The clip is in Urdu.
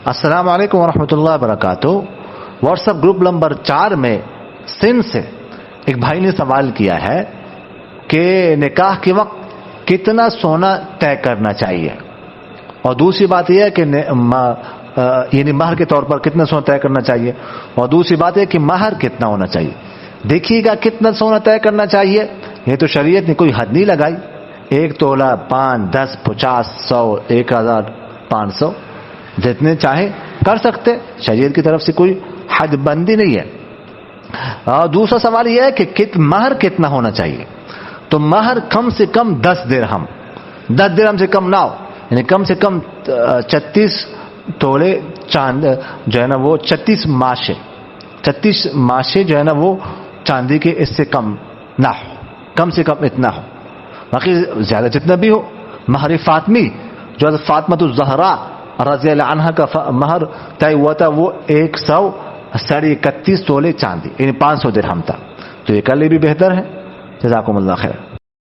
السلام علیکم ورحمۃ اللہ وبرکاتہ. واٹس ایپ گروپ نمبر 4 میں سندھ سے ایک بھائی نے سوال کیا ہے کہ نکاح کے وقت کتنا سونا طے کرنا چاہیے، اور دوسری بات یہ ہے کہ یعنی مہر کے طور پر کتنا سونا طے کرنا چاہیے، اور دوسری بات ہے کہ مہر کتنا ہونا چاہیے. دیکھیے گا کتنا سونا طے کرنا چاہیے، یہ تو شریعت نے کوئی حد نہیں لگائی. 1 تولہ، 5، 10، 50، 100، 1500 جتنے چاہیں کر سکتے، شریعت کی طرف سے کوئی حد بندی نہیں ہے. اور دوسرا سوال یہ ہے کہ مہر کتنا ہونا چاہیے. تو مہر کم سے کم 10 درہم، 10 درہم سے کم نہ ہو، یعنی کم سے کم 36 تولے چاند جو ہے نا وہ 36 ماشے جو ہے نا وہ چاندی کے، اس سے کم نہ ہو، کم سے کم اتنا ہو. باقی زیادہ جتنا بھی ہو. مہر فاطمی جو حضرت فاطمہ الزہرا رضی اللہ عنہ کا مہر طے ہوا تھا وہ 131 تولے چاندی، یعنی 500 درہم تھا. تو یہ کل بھی بہتر ہے. جزاکم اللہ خیر.